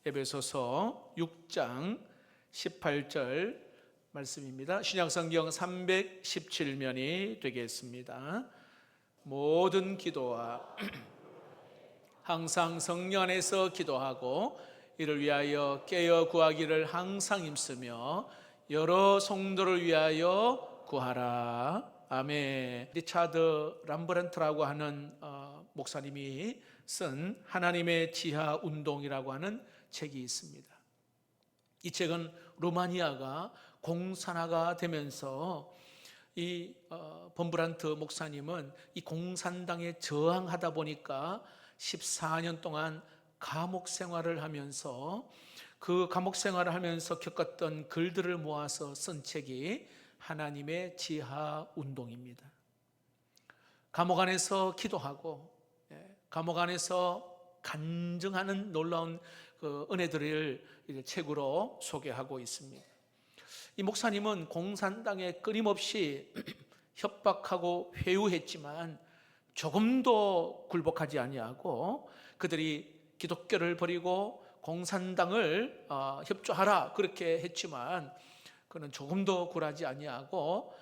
에베소서 6장 18절 말씀입니다. 신약성경 317면이 되겠습니다. 모든 기도와 항상 성령 안에서 기도하고 이를 위하여 깨어 구하기를 항상 힘쓰며 여러 성도를 위하여 구하라. 아멘. 리차드 람브란트라고 하는 목사님이 쓴 하나님의 지하 운동이라고 하는 책이 있습니다. 이 책은 루마니아가 공산화가 되면서 이 범브란트 목사님은 이 공산당에 저항하다 보니까 14년 동안 감옥 생활을 하면서 그 감옥 생활을 하면서 겪었던 글들을 모아서 쓴 책이 하나님의 지하 운동입니다. 감옥 안에서 기도하고 감옥 안에서 간증하는 놀라운 그 은혜들을 책으로 소개하고 있습니다. 이 목사님은 공산당에 끊임없이 협박하고 회유했지만 조금도 굴복하지 아니하고 그들이 기독교를 버리고 공산당을 협조하라 그렇게 했지만 그는 조금도 굴하지 아니하고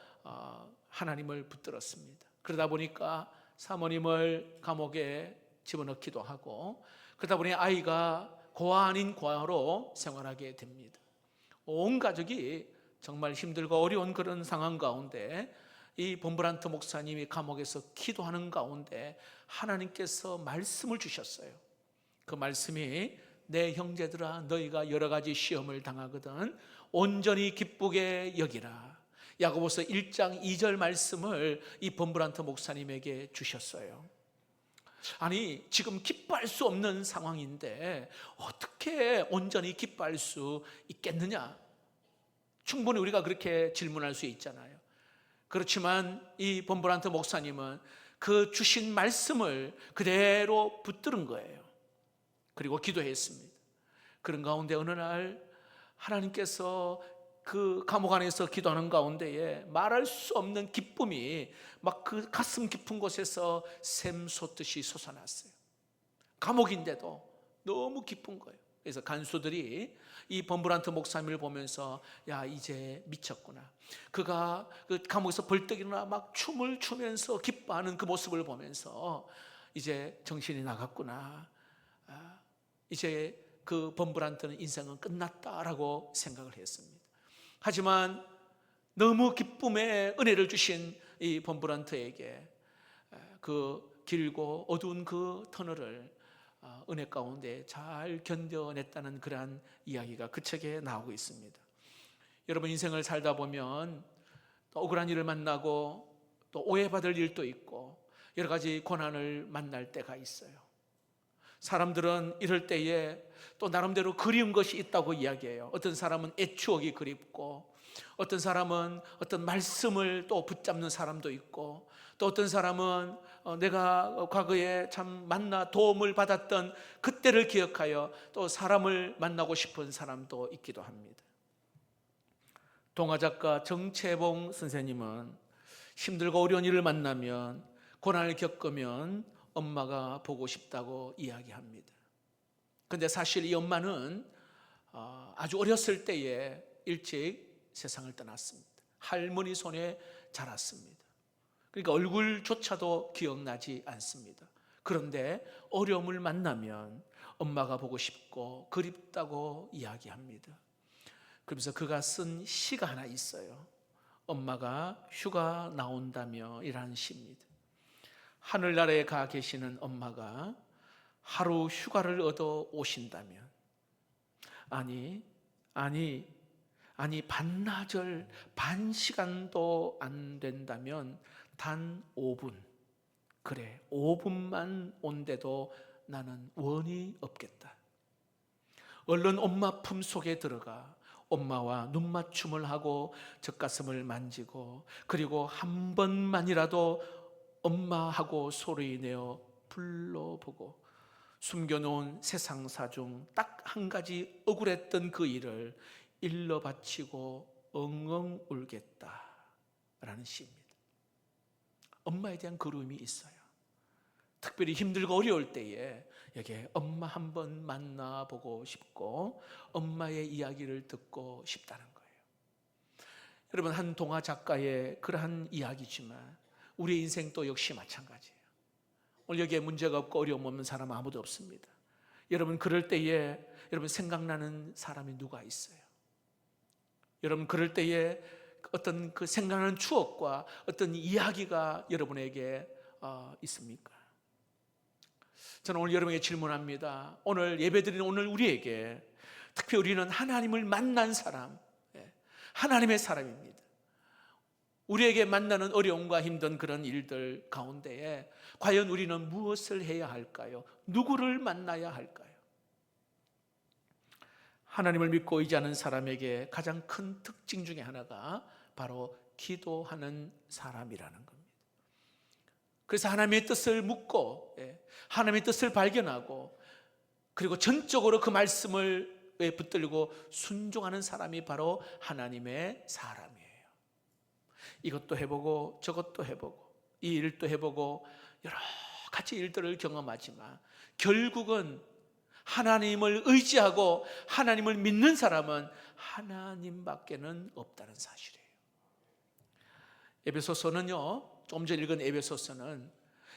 하나님을 붙들었습니다. 그러다 보니까 사모님을 감옥에 집어넣기도 하고 그러다 보니 아이가 고아 아닌 고아로 생활하게 됩니다. 온 가족이 정말 힘들고 어려운 그런 상황 가운데 이 범브란트 목사님이 감옥에서 기도하는 가운데 하나님께서 말씀을 주셨어요. 그 말씀이 내 형제들아 너희가 여러 가지 시험을 당하거든 온전히 기쁘게 여기라. 야고보서 1장 2절 말씀을 이 범브란트 목사님에게 주셨어요. 아니 지금 기뻐할 수 없는 상황인데 어떻게 온전히 기뻐할 수 있겠느냐? 충분히 우리가 그렇게 질문할 수 있잖아요. 그렇지만 이 범브란트 목사님은 그 주신 말씀을 그대로 붙들은 거예요. 그리고 기도했습니다. 그런 가운데 어느 날 하나님께서 그 감옥 안에서 기도하는 가운데에 말할 수 없는 기쁨이 막 그 가슴 깊은 곳에서 샘솟듯이 솟아났어요. 감옥인데도 너무 기쁜 거예요. 그래서 간수들이 이 범브란트 목사님을 보면서 야 이제 미쳤구나. 그가 그 감옥에서 벌떡 일어나 막 춤을 추면서 기뻐하는 그 모습을 보면서 이제 정신이 나갔구나. 이제 그 범브란트는 인생은 끝났다라고 생각을 했습니다. 하지만 너무 기쁨의 은혜를 주신 이 범브란트에게 그 길고 어두운 그 터널을 은혜 가운데 잘 견뎌냈다는 그러한 이야기가 그 책에 나오고 있습니다. 여러분 인생을 살다 보면 또 억울한 일을 만나고 또 오해받을 일도 있고 여러 가지 고난을 만날 때가 있어요. 사람들은 이럴 때에 또 나름대로 그리운 것이 있다고 이야기해요. 어떤 사람은 옛 추억이 그립고 어떤 사람은 어떤 말씀을 또 붙잡는 사람도 있고 또 어떤 사람은 내가 과거에 참 만나 도움을 받았던 그때를 기억하여 또 사람을 만나고 싶은 사람도 있기도 합니다. 동화작가 정채봉 선생님은 힘들고 어려운 일을 만나면 고난을 겪으면 엄마가 보고 싶다고 이야기합니다. 그런데 사실 이 엄마는 아주 어렸을 때에 일찍 세상을 떠났습니다. 할머니 손에 자랐습니다. 그러니까 얼굴조차도 기억나지 않습니다. 그런데 어려움을 만나면 엄마가 보고 싶고 그립다고 이야기합니다. 그러면서 그가 쓴 시가 하나 있어요. 엄마가 휴가 나온다며 이라는 시입니다. 하늘나라에 가 계시는 엄마가 하루 휴가를 얻어 오신다면 아니 반나절 반 시간도 안 된다면 단 5분 그래 5분만 온데도 나는 원이 없겠다. 얼른 엄마 품속에 들어가 엄마와 눈맞춤을 하고 젖가슴을 만지고 그리고 한 번만이라도 엄마하고 소리내어 불러보고 숨겨놓은 세상사 중 딱 한 가지 억울했던 그 일을 일러 바치고 엉엉 울겠다라는 시입니다. 엄마에 대한 그리움이 있어요. 특별히 힘들고 어려울 때에 여기에 엄마 한번 만나보고 싶고 엄마의 이야기를 듣고 싶다는 거예요. 여러분, 한 동화 작가의 그러한 이야기지만 우리의 인생도 역시 마찬가지예요. 오늘 여기에 문제가 없고 어려움 없는 사람 아무도 없습니다. 여러분, 그럴 때에 여러분 생각나는 사람이 누가 있어요? 여러분, 그럴 때에 어떤 그 생각나는 추억과 어떤 이야기가 여러분에게 있습니까? 저는 오늘 여러분에게 질문합니다. 오늘 예배드리는 오늘 우리에게, 특히 우리는 하나님을 만난 사람, 하나님의 사람입니다. 우리에게 만나는 어려움과 힘든 그런 일들 가운데에 과연 우리는 무엇을 해야 할까요? 누구를 만나야 할까요? 하나님을 믿고 의지하는 사람에게 가장 큰 특징 중에 하나가 바로 기도하는 사람이라는 겁니다. 그래서 하나님의 뜻을 묻고 하나님의 뜻을 발견하고 그리고 전적으로 그 말씀을 붙들고 순종하는 사람이 바로 하나님의 사람이에요. 이것도 해보고 저것도 해보고 이 일도 해보고 여러 가지 일들을 경험하지만 결국은 하나님을 의지하고 하나님을 믿는 사람은 하나님밖에는 없다는 사실이에요. 에베소서는요, 조금 전에 읽은 에베소서는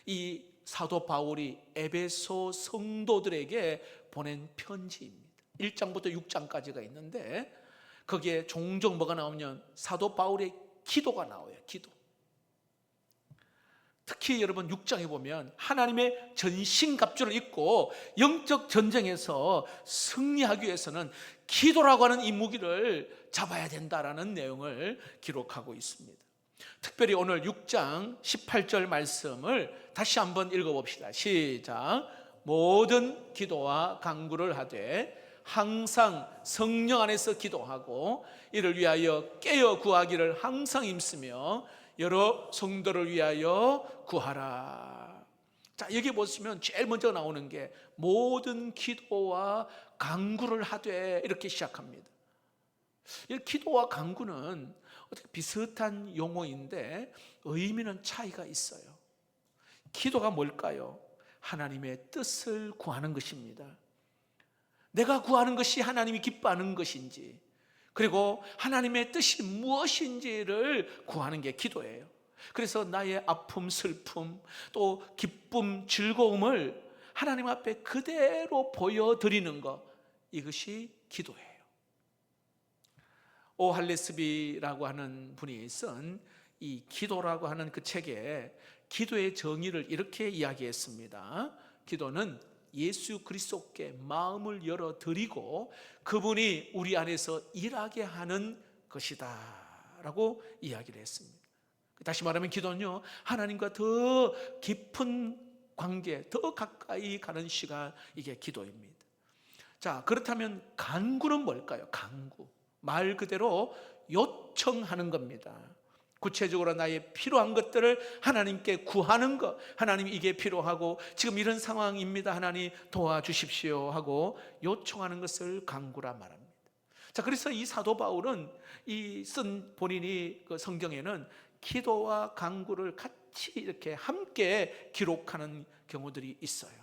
이 사도 바울이 에베소 성도들에게 보낸 편지입니다. 1장부터 6장까지가 있는데 거기에 종종 뭐가 나오면 사도 바울의 기도가 나와요. 기도. 특히 여러분 6장에 보면 하나님의 전신갑주를 입고 영적 전쟁에서 승리하기 위해서는 기도라고 하는 이 무기를 잡아야 된다라는 내용을 기록하고 있습니다. 특별히 오늘 6장 18절 말씀을 다시 한번 읽어봅시다. 시작. 모든 기도와 간구를 하되 항상 성령 안에서 기도하고 이를 위하여 깨어 구하기를 항상 힘쓰며 여러 성도를 위하여 구하라. 자, 여기 보시면 제일 먼저 나오는 게 모든 기도와 간구를 하되 이렇게 시작합니다. 이 기도와 간구는 어떻게 비슷한 용어인데 의미는 차이가 있어요. 기도가 뭘까요? 하나님의 뜻을 구하는 것입니다. 내가 구하는 것이 하나님이 기뻐하는 것인지, 그리고 하나님의 뜻이 무엇인지를 구하는 게 기도예요. 그래서 나의 아픔, 슬픔, 또 기쁨, 즐거움을 하나님 앞에 그대로 보여드리는 것, 이것이 기도예요. 오 할레스비라고 하는 분이 쓴 이 기도라고 하는 그 책에 기도의 정의를 이렇게 이야기했습니다. 기도는 예수 그리스도께 마음을 열어드리고 그분이 우리 안에서 일하게 하는 것이다 라고 이야기를 했습니다. 다시 말하면 기도는요, 하나님과 더 깊은 관계, 더 가까이 가는 시간, 이게 기도입니다. 자, 그렇다면 간구는 뭘까요? 간구, 말 그대로 요청하는 겁니다. 구체적으로 나의 필요한 것들을 하나님께 구하는 것, 하나님 이게 필요하고 지금 이런 상황입니다, 하나님 도와주십시오 하고 요청하는 것을 간구라 말합니다. 자, 그래서 이 사도 바울은 이 쓴 본인이 그 성경에는 기도와 간구를 같이 이렇게 함께 기록하는 경우들이 있어요.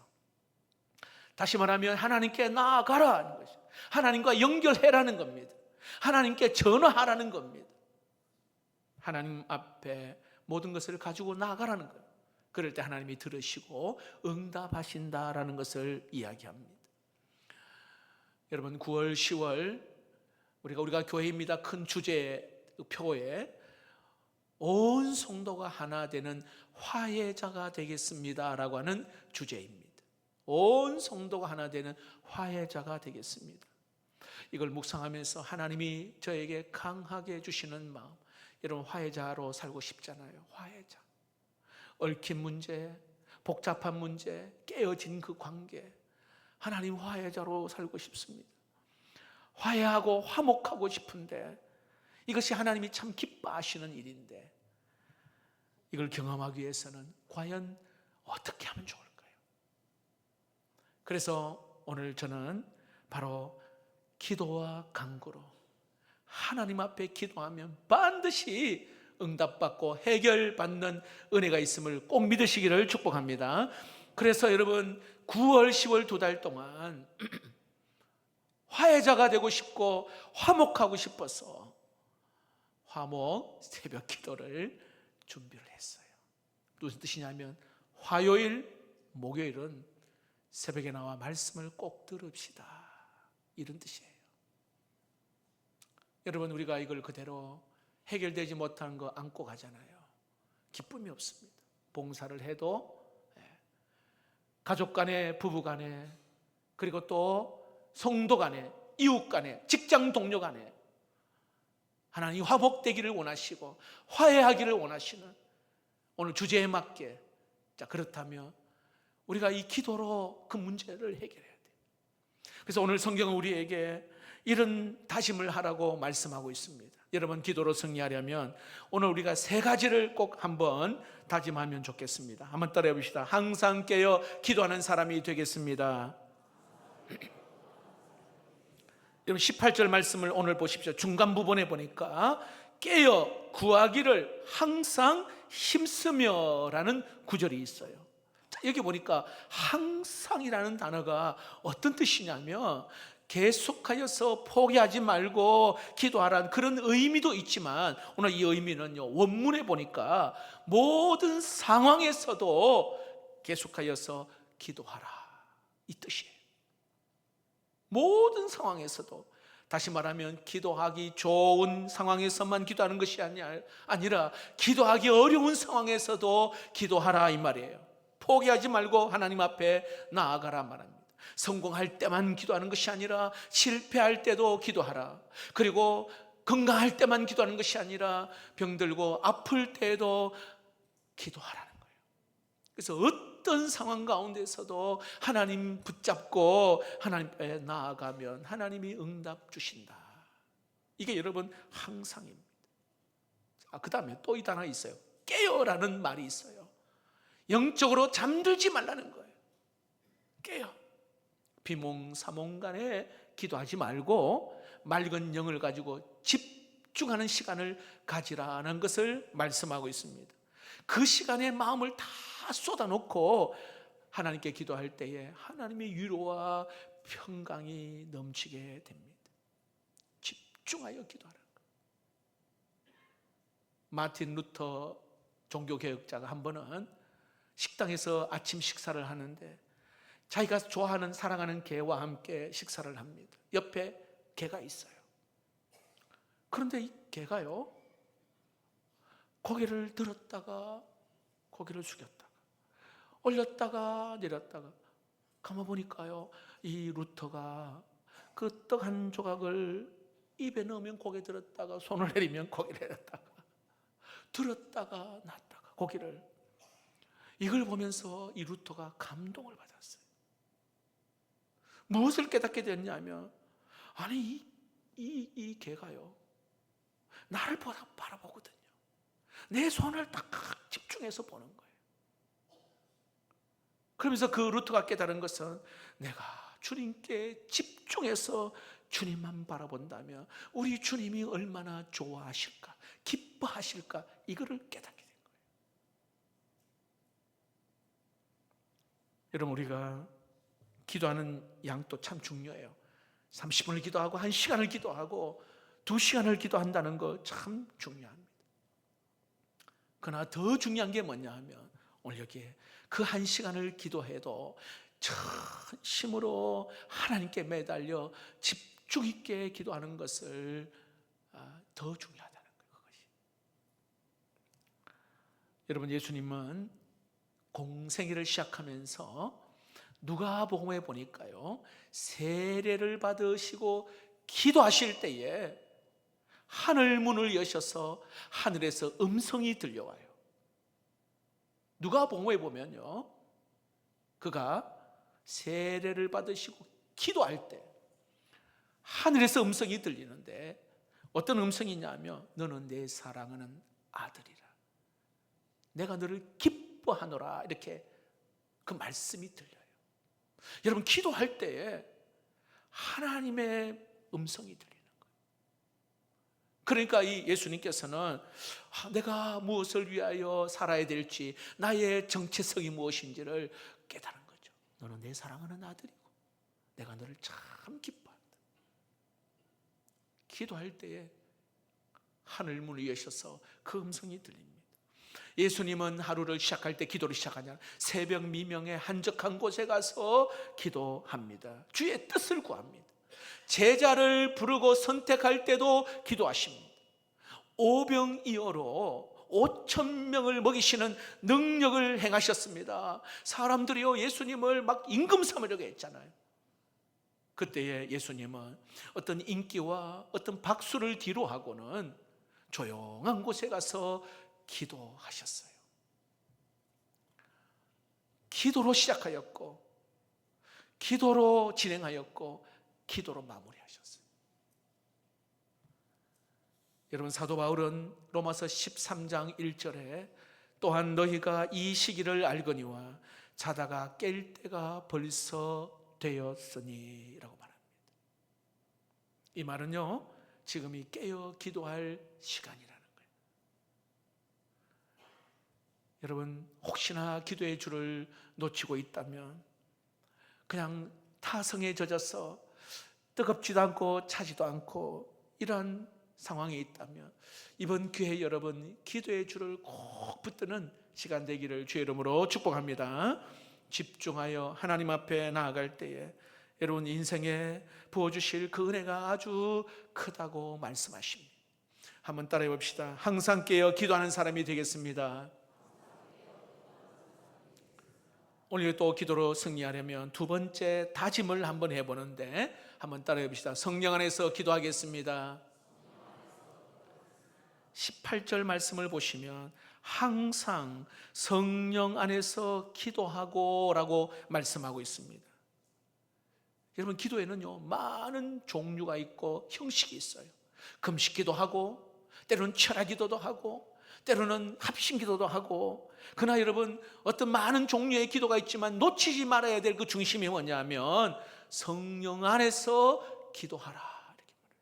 다시 말하면 하나님께 나아가라는 것이죠. 하나님과 연결해라는 겁니다. 하나님께 전화하라는 겁니다. 하나님 앞에 모든 것을 가지고 나아가라는 거예요. 그럴 때 하나님이 들으시고 응답하신다라는 것을 이야기합니다. 여러분, 9월, 10월 우리가 교회입니다 큰 주제표에 온 성도가 하나 되는 화해자가 되겠습니다 라고 하는 주제입니다. 온 성도가 하나 되는 화해자가 되겠습니다. 이걸 묵상하면서 하나님이 저에게 강하게 주시는 마음, 여러분 화해자로 살고 싶잖아요. 화해자. 얽힌 문제, 복잡한 문제, 깨어진 그 관계, 하나님 화해자로 살고 싶습니다. 화해하고 화목하고 싶은데 이것이 하나님이 참 기뻐하시는 일인데 이걸 경험하기 위해서는 과연 어떻게 하면 좋을까요? 그래서 오늘 저는 바로 기도와 간구로 하나님 앞에 기도하면 반드시 응답받고 해결받는 은혜가 있음을 꼭 믿으시기를 축복합니다. 그래서 여러분 9월, 10월 2달 동안 화해자가 되고 싶고 화목하고 싶어서 화목 새벽 기도를 준비를 했어요. 무슨 뜻이냐면 화요일, 목요일은 새벽에 나와 말씀을 꼭 들읍시다, 이런 뜻이에요. 여러분, 우리가 이걸 그대로 해결되지 못한 거 안고 가잖아요. 기쁨이 없습니다. 봉사를 해도 가족 간에, 부부 간에, 그리고 또 성도 간에, 이웃 간에, 직장 동료 간에 하나님 화목되기를 원하시고 화해하기를 원하시는 오늘 주제에 맞게, 자, 그렇다면 우리가 이 기도로 그 문제를 해결해야 돼요. 그래서 오늘 성경은 우리에게 이런 다짐을 하라고 말씀하고 있습니다. 여러분, 기도로 승리하려면 오늘 우리가 3가지를 꼭 한번 다짐하면 좋겠습니다. 한번 따라해 봅시다. 항상 깨어 기도하는 사람이 되겠습니다. 여러분, 18절 말씀을 오늘 보십시오. 중간 부분에 보니까 깨어 구하기를 항상 힘쓰며 라는 구절이 있어요. 자, 여기 보니까 항상이라는 단어가 어떤 뜻이냐면 계속하여서 포기하지 말고 기도하라는 그런 의미도 있지만, 오늘 이 의미는요, 원문에 보니까 모든 상황에서도 계속하여서 기도하라, 이 뜻이에요. 모든 상황에서도. 다시 말하면 기도하기 좋은 상황에서만 기도하는 것이 아니라 기도하기 어려운 상황에서도 기도하라, 이 말이에요. 포기하지 말고 하나님 앞에 나아가라 말합니다. 성공할 때만 기도하는 것이 아니라 실패할 때도 기도하라. 그리고 건강할 때만 기도하는 것이 아니라 병들고 아플 때에도 기도하라는 거예요. 그래서 어떤 상황 가운데서도 하나님 붙잡고 하나님 앞에 나아가면 하나님이 응답 주신다. 이게 여러분 항상입니다. 그 다음에 또 이 단어 있어요. 깨어라는 말이 있어요. 영적으로 잠들지 말라는 거예요. 깨어. 비몽사몽간에 기도하지 말고 맑은 영을 가지고 집중하는 시간을 가지라는 것을 말씀하고 있습니다. 그 시간에 마음을 다 쏟아놓고 하나님께 기도할 때에 하나님의 위로와 평강이 넘치게 됩니다. 집중하여 기도하라. 마틴 루터 종교개혁자가 한 번은 식당에서 아침 식사를 하는데 자기가 좋아하는 사랑하는 개와 함께 식사를 합니다. 옆에 개가 있어요. 그런데 이 개가요, 고개를 들었다가 고개를 숙였다가 올렸다가 내렸다가, 가만 보니까요, 이 루터가 그 떡 한 조각을 입에 넣으면 고개 들었다가 손을 내리면 고개 내렸다가 들었다가 놨다가 고개를, 이걸 보면서 이 루터가 감동을 받았어요. 무엇을 깨닫게 됐냐면, 아니 이 개가요, 나를 바라보거든요. 내 손을 딱 집중해서 보는 거예요. 그러면서 그 루터가 깨달은 것은, 내가 주님께 집중해서 주님만 바라본다면 우리 주님이 얼마나 좋아하실까, 기뻐하실까, 이거를 깨닫게 된 거예요. 여러분, 우리가 기도하는 양도 참 중요해요. 30분을 기도하고 1시간을 기도하고 2시간을 기도한다는 거 참 중요합니다. 그러나 더 중요한 게 뭐냐 하면, 오늘 여기에 그 1시간을 기도해도 전심으로 하나님께 매달려 집중 있게 기도하는 것을 더 중요하다는 거예요. 그것이. 여러분, 예수님은 공생애를 시작하면서 누가복음에 보니까요, 세례를 받으시고 기도하실 때에 하늘 문을 여셔서 하늘에서 음성이 들려와요. 누가복음에 보면요, 그가 세례를 받으시고 기도할 때 하늘에서 음성이 들리는데, 어떤 음성이냐면, 너는 내 사랑하는 아들이라, 내가 너를 기뻐하노라, 이렇게 그 말씀이 들려요. 여러분, 기도할 때에 하나님의 음성이 들리는 거예요. 그러니까 이 예수님께서는 내가 무엇을 위하여 살아야 될지, 나의 정체성이 무엇인지를 깨달은 거죠. 너는 내 사랑하는 아들이고 내가 너를 참 기뻐한다. 기도할 때에 하늘 문을 여셔서 그 음성이 들립니다. 예수님은 하루를 시작할 때 기도를 시작하냐? 새벽 미명에 한적한 곳에 가서 기도합니다. 주의 뜻을 구합니다. 제자를 부르고 선택할 때도 기도하십니다. 오병이어로 5,000명을 먹이시는 능력을 행하셨습니다. 사람들이요 예수님을 막 임금 삼으려고 했잖아요. 그때에 예수님은 어떤 인기와 어떤 박수를 뒤로 하고는 조용한 곳에 가서 기도하셨어요. 기도로 시작하였고 기도로 진행하였고 기도로 마무리하셨어요. 여러분, 사도 바울은 로마서 13장 1절에 또한 너희가 이 시기를 알거니와 자다가 깰 때가 벌써 되었으니 라고 말합니다. 이 말은요, 지금이 깨어 기도할 시간이라는 거예요. 여러분, 혹시나 기도의 줄을 놓치고 있다면 그냥 타성에 젖어서 뜨겁지도 않고 차지도 않고 이런 상황에 있다면 이번 기회에 여러분 기도의 줄을 꼭 붙드는 시간 되기를 주의 이름으로 축복합니다. 집중하여 하나님 앞에 나아갈 때에 여러분 인생에 부어주실 그 은혜가 아주 크다고 말씀하십니다. 한번 따라해 봅시다. 항상 깨어 기도하는 사람이 되겠습니다. 오늘 또 기도로 승리하려면 두 번째 다짐을 한번 해보는데 한번 따라해 봅시다. 성령 안에서 기도하겠습니다. 18절 말씀을 보시면 항상 성령 안에서 기도하고 라고 말씀하고 있습니다. 여러분, 기도에는요 많은 종류가 있고 형식이 있어요. 금식 기도하고 때로는 철야 기도도 하고 때로는 합심 기도도 하고, 그러나 여러분 어떤 많은 종류의 기도가 있지만 놓치지 말아야 될 그 중심이 뭐냐면 성령 안에서 기도하라 이렇게 말해요.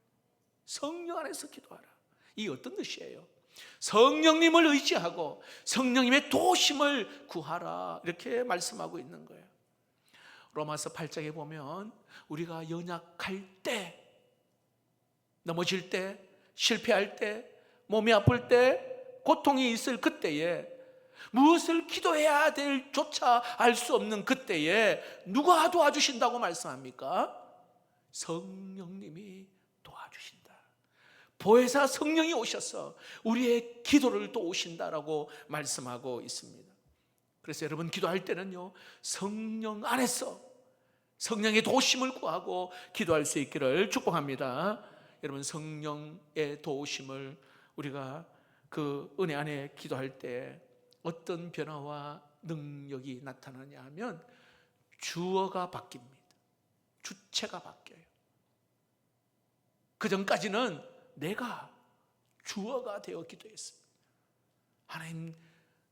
성령 안에서 기도하라. 이 어떤 뜻이에요? 성령님을 의지하고 성령님의 도우심을 구하라 이렇게 말씀하고 있는 거예요. 로마서 8장에 보면 우리가 연약할 때, 넘어질 때, 실패할 때, 몸이 아플 때, 고통이 있을 그때에 무엇을 기도해야 될조차 알 수 없는 그때에 누가 도와주신다고 말씀합니까? 성령님이 도와주신다. 보혜사 성령이 오셔서 우리의 기도를 도우신다라고 말씀하고 있습니다. 그래서 여러분 기도할 때는요 성령 안에서 성령의 도우심을 구하고 기도할 수 있기를 축복합니다. 여러분, 성령의 도우심을 우리가 그 은혜 안에 기도할 때 어떤 변화와 능력이 나타나냐 하면 주어가 바뀝니다. 주체가 바뀌어요. 그 전까지는 내가 주어가 되어 기도했습니다. 하나님,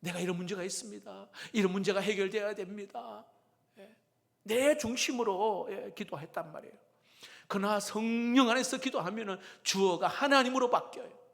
내가 이런 문제가 있습니다. 이런 문제가 해결되어야 됩니다. 내 중심으로 기도했단 말이에요. 그러나 성령 안에서 기도하면 주어가 하나님으로 바뀌어요.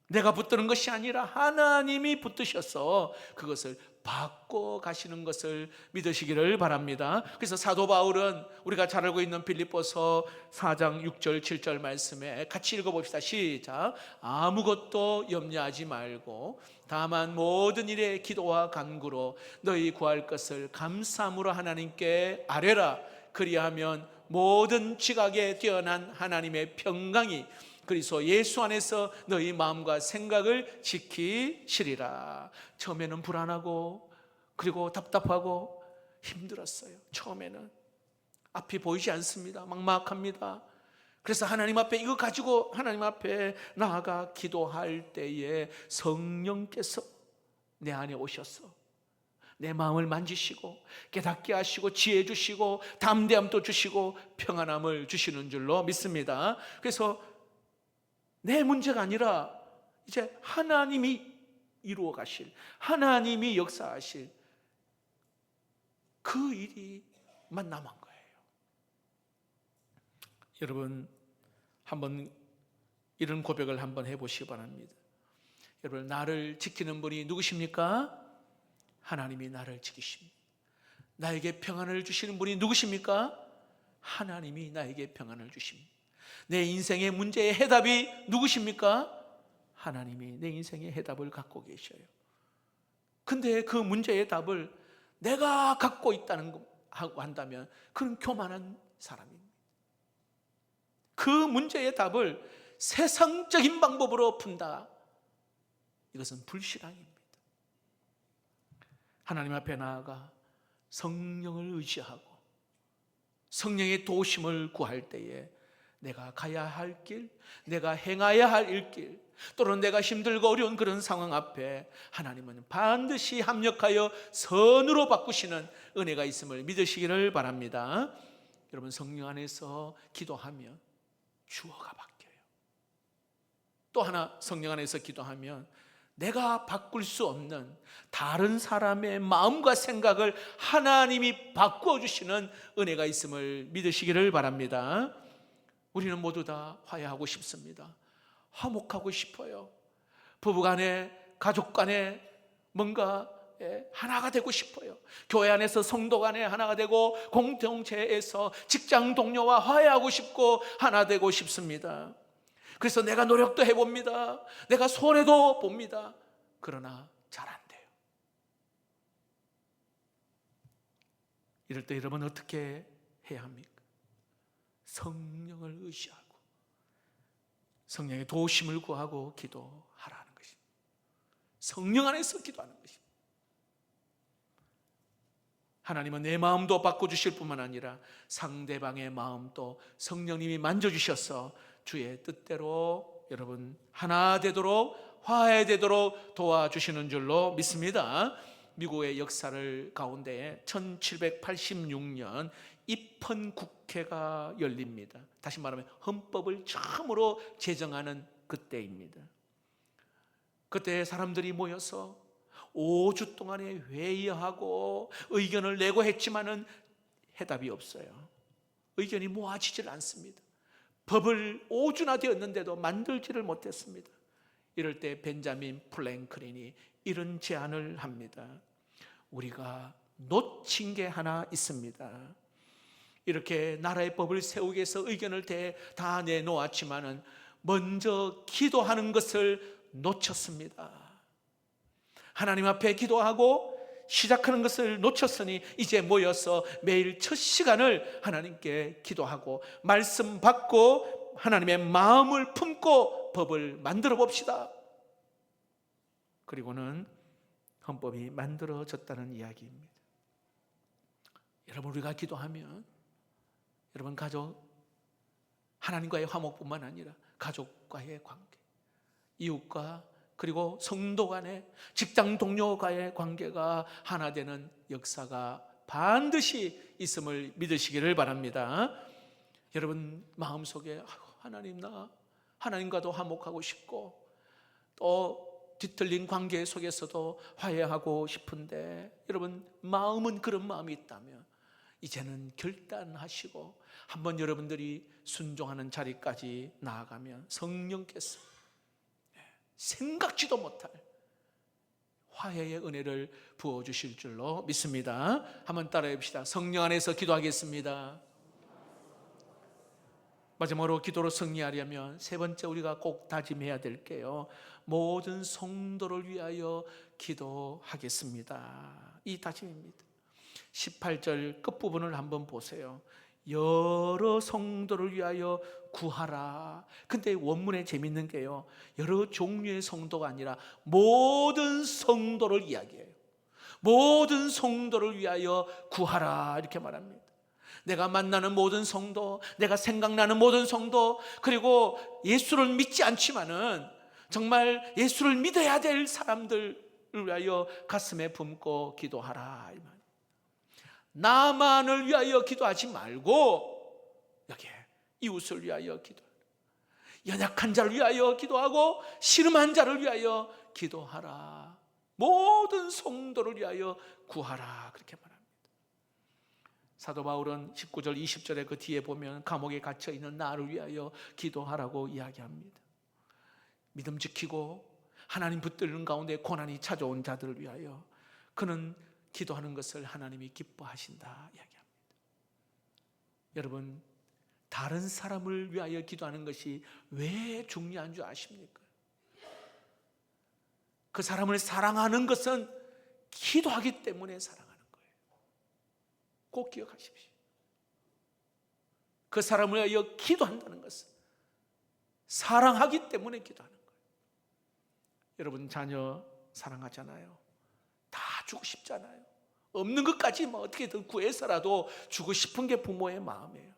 내가 붙드는 것이 아니라 하나님이 붙드셔서 그것을 바꿔 가시는 것을 믿으시기를 바랍니다. 그래서 사도 바울은 우리가 잘 알고 있는 빌립보서 4장 6절 7절 말씀에 같이 읽어봅시다. 시작. 아무것도 염려하지 말고 다만 모든 일에 기도와 간구로 너희 구할 것을 감사함으로 하나님께 아뢰라. 그리하면 모든 지각에 뛰어난 하나님의 평강이 그리스도 예수 안에서 너희 마음과 생각을 지키시리라. 처음에는 불안하고 그리고 답답하고 힘들었어요. 처음에는 앞이 보이지 않습니다. 막막합니다. 그래서 하나님 앞에 이거 가지고 하나님 앞에 나아가 기도할 때에 성령께서 내 안에 오셔서 내 마음을 만지시고 깨닫게 하시고 지혜 주시고 담대함도 주시고 평안함을 주시는 줄로 믿습니다. 그래서 내 문제가 아니라 이제 하나님이 이루어 가실, 하나님이 역사하실 그 일이만 남은 거예요. 여러분, 한번 이런 고백을 한번 해보시기 바랍니다. 여러분, 나를 지키는 분이 누구십니까? 하나님이 나를 지키십니다. 나에게 평안을 주시는 분이 누구십니까? 하나님이 나에게 평안을 주십니다. 내 인생의 문제의 해답이 누구십니까? 하나님이 내 인생의 해답을 갖고 계셔요. 근데 그 문제의 답을 내가 갖고 있다는 거 하고 한다면 그건 교만한 사람입니다. 그 문제의 답을 세상적인 방법으로 푼다, 이것은 불신앙입니다. 하나님 앞에 나아가 성령을 의지하고 성령의 도우심을 구할 때에 내가 가야 할 길, 내가 행해야 할 길, 또는 내가 힘들고 어려운 그런 상황 앞에 하나님은 반드시 합력하여 선으로 바꾸시는 은혜가 있음을 믿으시기를 바랍니다. 여러분, 성령 안에서 기도하면 주어가 바뀌어요. 또 하나, 성령 안에서 기도하면 내가 바꿀 수 없는 다른 사람의 마음과 생각을 하나님이 바꾸어 주시는 은혜가 있음을 믿으시기를 바랍니다. 우리는 모두 다 화해하고 싶습니다. 화목하고 싶어요. 부부간에, 가족간에 뭔가 하나가 되고 싶어요. 교회 안에서 성도 간에 하나가 되고, 공동체에서 직장 동료와 화해하고 싶고 하나 되고 싶습니다. 그래서 내가 노력도 해봅니다. 내가 손해도 봅니다. 그러나 잘 안 돼요. 이럴 때 여러분 어떻게 해야 합니까? 성령을 의지하고 성령의 도우심을 구하고 기도하라는 것입니다. 성령 안에서 기도하는 것입니다. 하나님은 내 마음도 바꿔주실 뿐만 아니라 상대방의 마음도 성령님이 만져주셔서 주의 뜻대로 여러분 하나 되도록, 화해되도록 도와주시는 줄로 믿습니다. 미국의 역사를 가운데 1786년 입헌 국회가 열립니다. 다시 말하면 헌법을 처음으로 제정하는 그때입니다. 그때 사람들이 모여서 5주 동안에 회의하고 의견을 내고 했지만은 해답이 없어요. 의견이 모아지질 않습니다. 법을 5주나 되었는데도 만들지를 못했습니다. 이럴 때 벤자민 프랭클린이 이런 제안을 합니다. 우리가 놓친 게 하나 있습니다. 이렇게 나라의 법을 세우기 위해서 의견을 다 내놓았지만은 먼저 기도하는 것을 놓쳤습니다. 하나님 앞에 기도하고 시작하는 것을 놓쳤으니 이제 모여서 매일 첫 시간을 하나님께 기도하고 말씀 받고 하나님의 마음을 품고 법을 만들어 봅시다. 그리고는 헌법이 만들어졌다는 이야기입니다. 여러분, 우리가 기도하면 여러분 가족, 하나님과의 화목뿐만 아니라 가족과의 관계, 이웃과 그리고 성도 간의, 직장 동료과의 관계가 하나 되는 역사가 반드시 있음을 믿으시기를 바랍니다. 여러분 마음속에 하나님, 나 하나님과도 화목하고 싶고 또 뒤틀린 관계 속에서도 화해하고 싶은데, 여러분 마음은 그런 마음이 있다면 이제는 결단하시고 한번 여러분들이 순종하는 자리까지 나아가면 성령께서 생각지도 못할 화해의 은혜를 부어주실 줄로 믿습니다. 한번 따라해 봅시다. 성령 안에서 기도하겠습니다. 마지막으로 기도로 승리하려면 세 번째 우리가 꼭 다짐해야 될 게요, 모든 성도를 위하여 기도하겠습니다. 이 다짐입니다. 18절 끝부분을 한번 보세요. 여러 성도를 위하여 구하라. 근데 원문에 재밌는 게요, 여러 종류의 성도가 아니라 모든 성도를 이야기해요. 모든 성도를 위하여 구하라 이렇게 말합니다. 내가 만나는 모든 성도, 내가 생각나는 모든 성도, 그리고 예수를 믿지 않지만은 정말 예수를 믿어야 될 사람들을 위하여 가슴에 품고 기도하라. 나만을 위하여 기도하지 말고 여기에 이웃을 위하여 기도하라. 연약한 자를 위하여 기도하고 씨름한 자를 위하여 기도하라. 모든 성도를 위하여 구하라 그렇게 말합니다. 사도 바울은 19절 20절에 그 뒤에 보면 감옥에 갇혀 있는 나를 위하여 기도하라고 이야기합니다. 믿음 지키고 하나님 붙들는 가운데 고난이 찾아온 자들을 위하여, 그는 기도하는 것을 하나님이 기뻐하신다 이야기합니다. 여러분, 다른 사람을 위하여 기도하는 것이 왜 중요한 줄 아십니까? 그 사람을 사랑하는 것은 기도하기 때문에 사랑하는 거예요. 꼭 기억하십시오. 그 사람을 위하여 기도한다는 것은 사랑하기 때문에 기도하는 거예요. 여러분, 자녀 사랑하잖아요. 다 주고 싶잖아요. 없는 것까지 뭐 어떻게든 구해서라도 주고 싶은 게 부모의 마음이에요.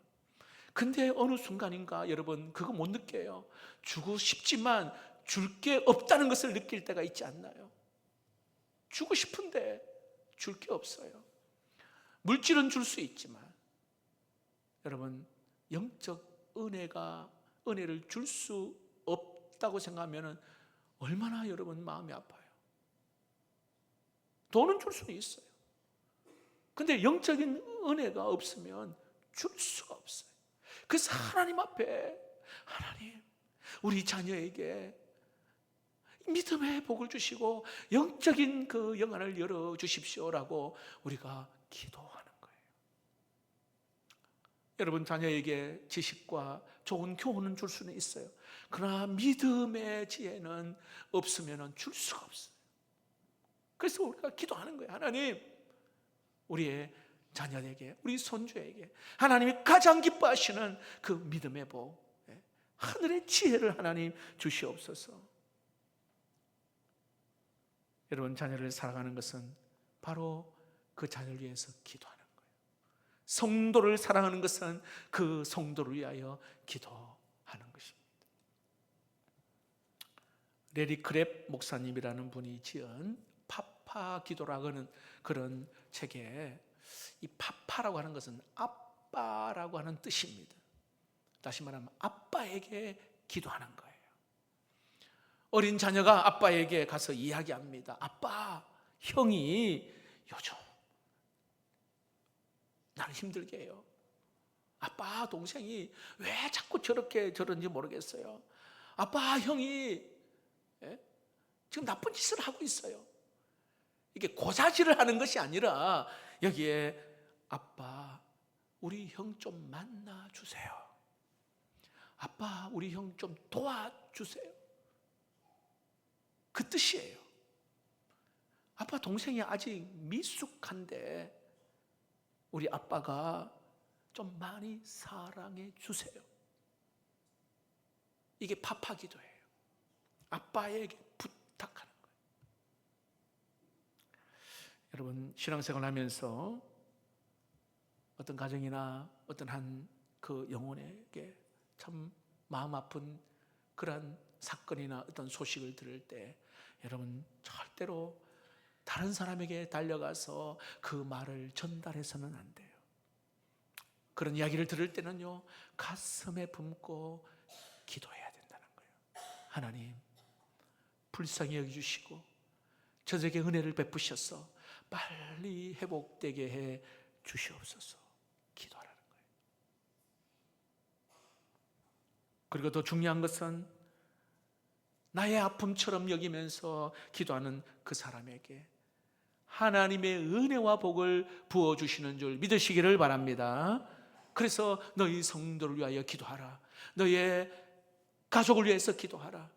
근데 어느 순간인가 여러분 그거 못 느껴요. 주고 싶지만 줄 게 없다는 것을 느낄 때가 있지 않나요? 주고 싶은데 줄 게 없어요. 물질은 줄 수 있지만 여러분, 영적 은혜를 줄 수 없다고 생각하면 얼마나 여러분 마음이 아파요. 돈은 줄 수는 있어요. 근데 영적인 은혜가 없으면 줄 수가 없어요. 그래서 하나님 앞에, 하나님 우리 자녀에게 믿음의 복을 주시고 영적인 그 영안을 열어주십시오라고 우리가 기도하는 거예요. 여러분, 자녀에게 지식과 좋은 교훈은 줄 수는 있어요. 그러나 믿음의 지혜는 없으면 줄 수가 없어요. 그래서 우리가 기도하는 거예요. 하나님, 우리의 자녀에게, 우리 손주에게 하나님이 가장 기뻐하시는 그 믿음의 복, 하늘의 지혜를 하나님 주시옵소서. 여러분, 자녀를 사랑하는 것은 바로 그 자녀를 위해서 기도하는 거예요. 성도를 사랑하는 것은 그 성도를 위하여 기도하는 것입니다. 레리 크랩 목사님이라는 분이 지은 파파 기도라고 하는 그런 책에 이 파파라고 하는 것은 아빠라고 하는 뜻입니다. 다시 말하면 아빠에게 기도하는 거예요. 어린 자녀가 아빠에게 가서 이야기합니다. 아빠, 형이 요즘 나를 힘들게 해요. 아빠, 동생이 왜 자꾸 저런지 모르겠어요. 아빠, 형이 지금 나쁜 짓을 하고 있어요. 이게 고자질을 하는 것이 아니라 여기에 아빠, 우리 형 좀 만나주세요. 아빠, 우리 형 좀 도와주세요. 그 뜻이에요. 아빠, 동생이 아직 미숙한데 우리 아빠가 좀 많이 사랑해 주세요. 이게 파파 기도예요. 아빠에게 부탁하는 거예요. 여러분, 신앙생활 하면서 어떤 가정이나 어떤 한 그 영혼에게 참 마음 아픈 그러한 사건이나 어떤 소식을 들을 때 여러분, 절대로 다른 사람에게 달려가서 그 말을 전달해서는 안 돼요. 그런 이야기를 들을 때는요, 가슴에 품고 기도해야 된다는 거예요. 하나님, 불쌍히 여겨주시고 저에게 은혜를 베푸셔서 빨리 회복되게 해 주시옵소서. 기도하라는 거예요. 그리고 더 중요한 것은 나의 아픔처럼 여기면서 기도하는 그 사람에게 하나님의 은혜와 복을 부어주시는 줄 믿으시기를 바랍니다. 그래서 너희 성도를 위하여 기도하라. 너의 가족을 위해서 기도하라.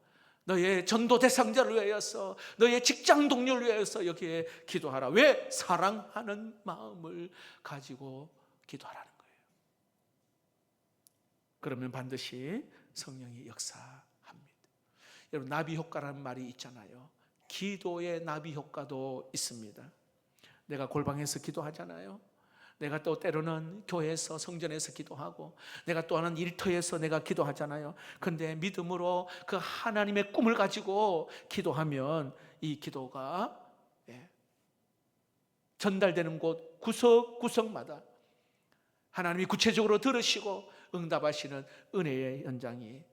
너의 전도 대상자를 위하여서, 너의 직장 동료를 위하여서 여기에 기도하라. 왜? 사랑하는 마음을 가지고 기도하라는 거예요. 그러면 반드시 성령이 역사합니다. 여러분, 나비 효과라는 말이 있잖아요. 기도의 나비 효과도 있습니다. 내가 골방에서 기도하잖아요. 내가 또 때로는 교회에서, 성전에서 기도하고, 내가 또 하는 일터에서 내가 기도하잖아요. 그런데 믿음으로 그 하나님의 꿈을 가지고 기도하면 이 기도가 전달되는 곳 구석구석마다 하나님이 구체적으로 들으시고 응답하시는 은혜의 현장이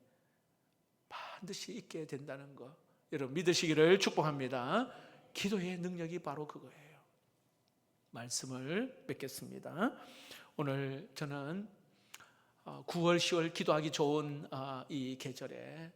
반드시 있게 된다는 것, 여러분 믿으시기를 축복합니다. 기도의 능력이 바로 그거예요. 말씀을 맺겠습니다. 오늘 저는 9월, 10월 기도하기 좋은 이 계절에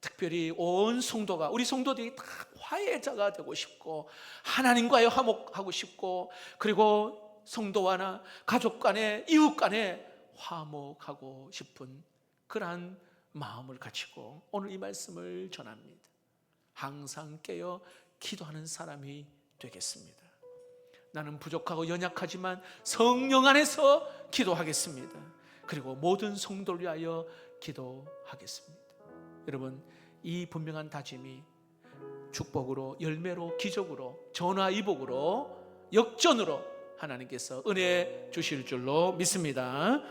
특별히 온 성도가, 우리 성도들이 다 화해자가 되고 싶고 하나님과의 화목하고 싶고, 그리고 성도와나 가족 간에 이웃 간에 화목하고 싶은 그러한 마음을 가지고 오늘 이 말씀을 전합니다. 항상 깨어 기도하는 사람이 되겠습니다. 나는 부족하고 연약하지만 성령 안에서 기도하겠습니다. 그리고 모든 성도를 위하여 기도하겠습니다. 여러분, 이 분명한 다짐이 축복으로, 열매로, 기적으로, 전화위복으로, 역전으로 하나님께서 은혜 주실 줄로 믿습니다.